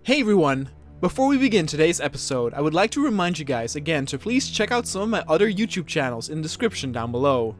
Hey everyone! Before we begin today's episode, I would like to remind you guys again to please check out some of my other YouTube channels in the description down below.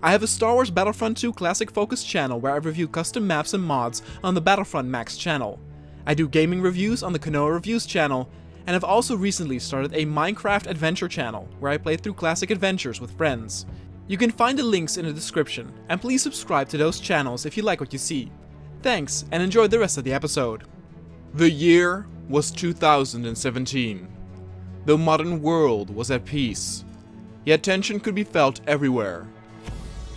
I have a Star Wars Battlefront 2 Classic Focus channel where I review custom maps and mods on the Battlefront Max channel. I do gaming reviews on the Kanoa Reviews channel, and have also recently started a Minecraft adventure channel where I play through classic adventures with friends. You can find the links in the description, and please subscribe to those channels if you like what you see. Thanks, and enjoy the rest of the episode. The year was 2017. The modern world was at peace, yet tension could be felt everywhere.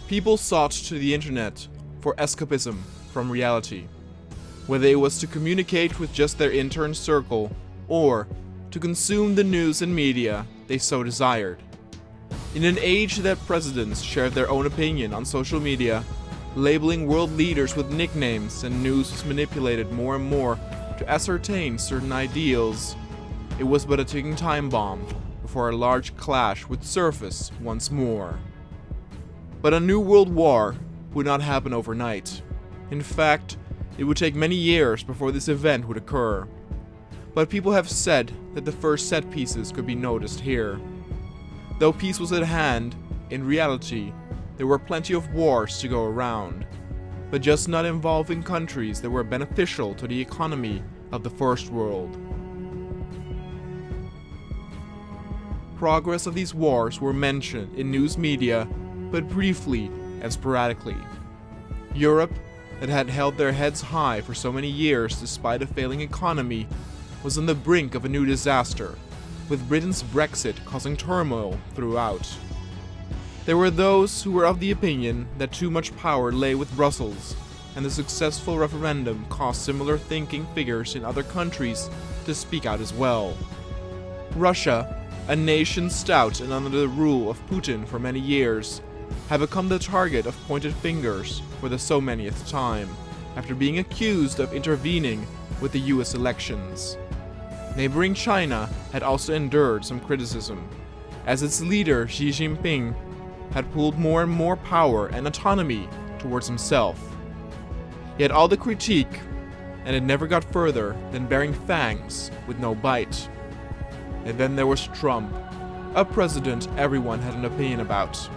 People sought to the internet for escapism from reality, whether it was to communicate with just their intern circle or to consume the news and media they so desired. In an age that presidents shared their own opinion on social media, labeling world leaders with nicknames and news was manipulated more and more to ascertain certain ideals, it was but a ticking time bomb before a large clash would surface once more. But a new world war would not happen overnight. In fact, it would take many years before this event would occur. But people have said that the first set pieces could be noticed here. Though peace was at hand, in reality, there were plenty of wars to go around, but just not involving countries that were beneficial to the economy of the First World. Progress of these wars were mentioned in news media, but briefly and sporadically. Europe, that had held their heads high for so many years despite a failing economy, was on the brink of a new disaster, with Britain's Brexit causing turmoil throughout. There were those who were of the opinion that too much power lay with Brussels, and the successful referendum caused similar thinking figures in other countries to speak out as well. Russia, a nation stout and under the rule of Putin for many years, had become the target of pointed fingers for the so manyth time, after being accused of intervening with the US elections. Neighboring China had also endured some criticism, as its leader Xi Jinping had pulled more and more power and autonomy towards himself. Yet all the critique, and it never got further than bearing fangs with no bite. And then there was Trump, a president everyone had an opinion about.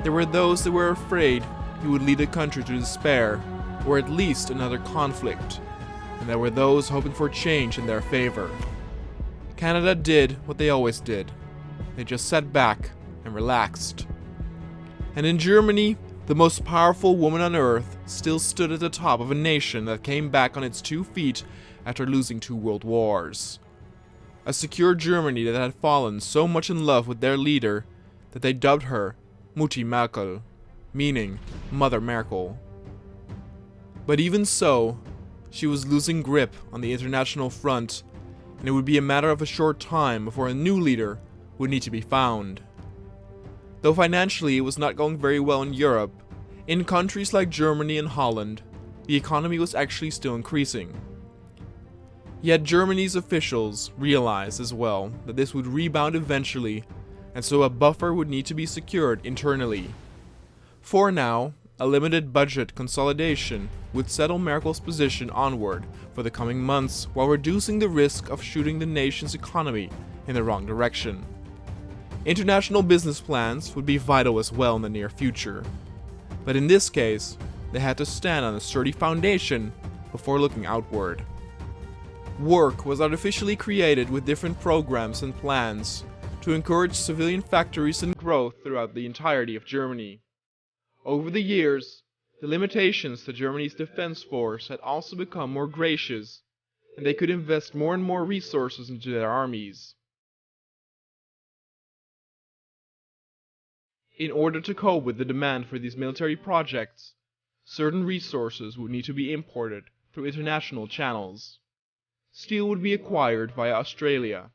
There were those that were afraid he would lead the country to despair, or at least another conflict, and there were those hoping for change in their favor. Canada did what they always did. They just sat back and relaxed. And in Germany, the most powerful woman on earth still stood at the top of a nation that came back on its 2 feet after losing 2 world wars. A secure Germany that had fallen so much in love with their leader that they dubbed her Mutti Merkel, meaning Mother Merkel. But even so, she was losing grip on the international front, and it would be a matter of a short time before a new leader would need to be found. Though financially it was not going very well in Europe, in countries like Germany and Holland, the economy was actually still increasing. Yet Germany's officials realized as well that this would rebound eventually, and so a buffer would need to be secured internally. For now, a limited budget consolidation would settle Merkel's position onward for the coming months while reducing the risk of shooting the nation's economy in the wrong direction. International business plans would be vital as well in the near future, but in this case, they had to stand on a sturdy foundation before looking outward. Work was artificially created with different programs and plans to encourage civilian factories and growth throughout the entirety of Germany. Over the years, the limitations to Germany's defense force had also become more gracious, and they could invest more and more resources into their armies. In order to cope with the demand for these military projects, certain resources would need to be imported through international channels. Steel would be acquired via Australia,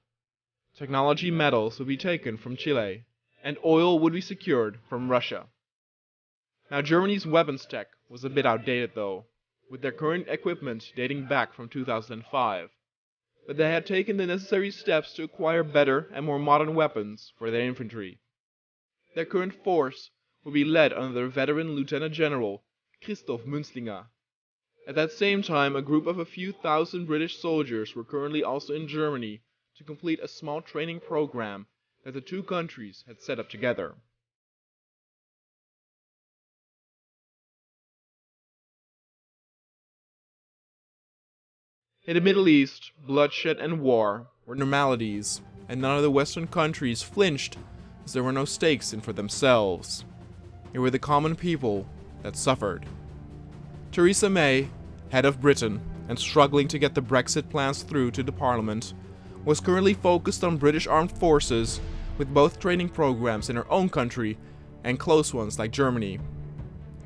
technology metals would be taken from Chile, and oil would be secured from Russia. Now Germany's weapons tech was a bit outdated though, with their current equipment dating back from 2005, but they had taken the necessary steps to acquire better and more modern weapons for their infantry. Their current force would be led under their veteran Lieutenant General Christoph Münzlinger, At that same time, a group of a few thousand British soldiers were currently also in Germany to complete a small training program that the two countries had set up together. In the Middle East, bloodshed and war were normalities, and none of the Western countries flinched as there were no stakes in for themselves. It were the common people that suffered. Theresa May, head of Britain, and struggling to get the Brexit plans through to the Parliament, was currently focused on British armed forces with both training programs in her own country and close ones like Germany.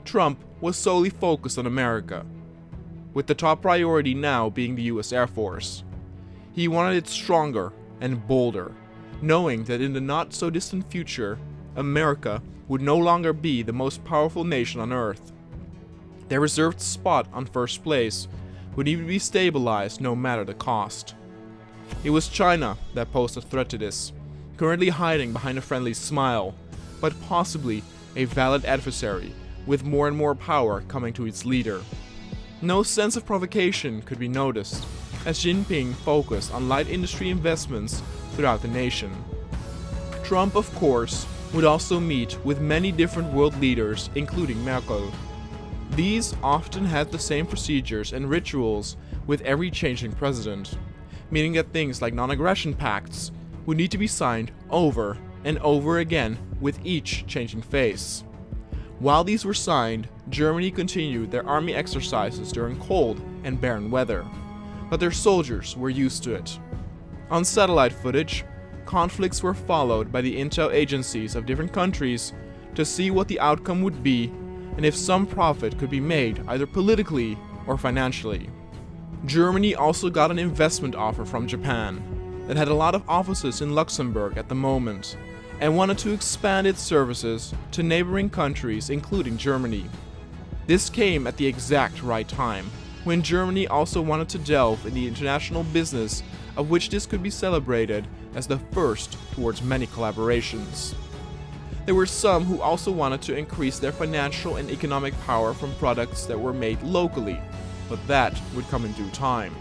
Trump was solely focused on America, with the top priority now being the US Air Force. He wanted it stronger and bolder, knowing that in the not so distant future, America would no longer be the most powerful nation on Earth. Their reserved spot on first place would need to be stabilized no matter the cost. It was China that posed a threat to this, currently hiding behind a friendly smile, but possibly a valid adversary with more and more power coming to its leader. No sense of provocation could be noticed, as Jinping focused on light industry investments throughout the nation. Trump, of course, would also meet with many different world leaders, including Merkel. These often had the same procedures and rituals with every changing president, meaning that things like non-aggression pacts would need to be signed over and over again with each changing face. While these were signed, Germany continued their army exercises during cold and barren weather, but their soldiers were used to it. On satellite footage, conflicts were followed by the intel agencies of different countries to see what the outcome would be and if some profit could be made either politically or financially. Germany also got an investment offer from Japan that had a lot of offices in Luxembourg at the moment, and wanted to expand its services to neighboring countries including Germany. This came at the exact right time, when Germany also wanted to delve in the international business of which this could be celebrated as the first towards many collaborations. There were some who also wanted to increase their financial and economic power from products that were made locally, but that would come in due time.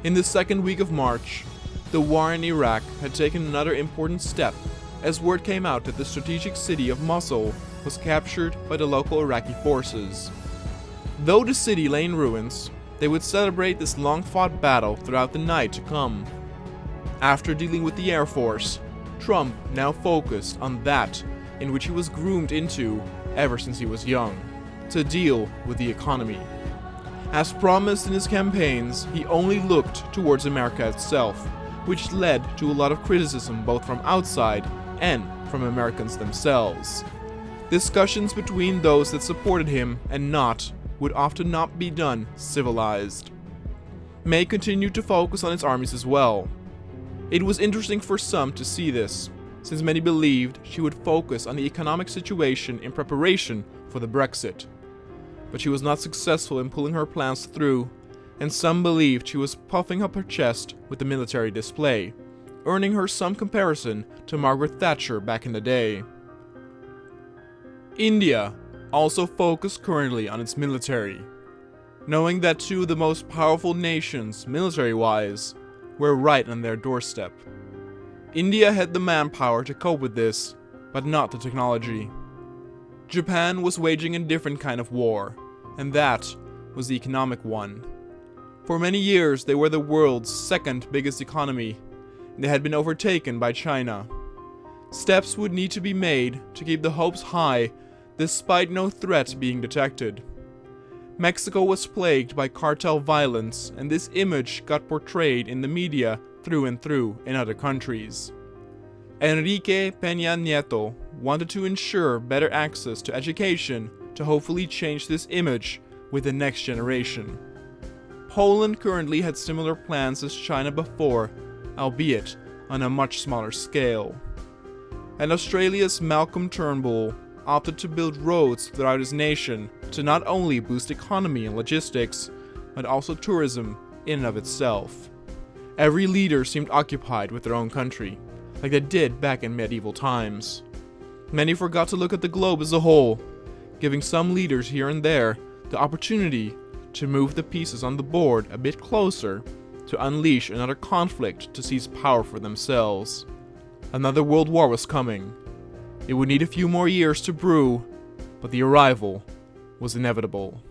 In the second week of March, the war in Iraq had taken another important step, as word came out that the strategic city of Mosul was captured by the local Iraqi forces. Though the city lay in ruins, they would celebrate this long-fought battle throughout the night to come. After dealing with the Air Force, Trump now focused on that in which he was groomed into ever since he was young, to deal with the economy. As promised in his campaigns, he only looked towards America itself, which led to a lot of criticism both from outside and from Americans themselves. Discussions between those that supported him and not would often not be done civilized. May continued to focus on its armies as well. It was interesting for some to see this, since many believed she would focus on the economic situation in preparation for the Brexit. But she was not successful in pulling her plans through, and some believed she was puffing up her chest with the military display, earning her some comparison to Margaret Thatcher back in the day. India also focused currently on its military, knowing that two of the most powerful nations, military-wise, were right on their doorstep. India had the manpower to cope with this, but not the technology. Japan was waging a different kind of war, and that was the economic one. For many years, they were the world's second biggest economy, and they had been overtaken by China. Steps would need to be made to keep the hopes high, despite no threat being detected. Mexico was plagued by cartel violence, and this image got portrayed in the media through and through in other countries. Enrique Peña Nieto wanted to ensure better access to education to hopefully change this image with the next generation. Poland currently had similar plans as China before, albeit on a much smaller scale. And Australia's Malcolm Turnbull opted to build roads throughout his nation to not only boost economy and logistics, but also tourism in and of itself. Every leader seemed occupied with their own country, like they did back in medieval times. Many forgot to look at the globe as a whole, giving some leaders here and there the opportunity to move the pieces on the board a bit closer to unleash another conflict to seize power for themselves. Another world war was coming. It would need a few more years to brew, but the arrival was inevitable.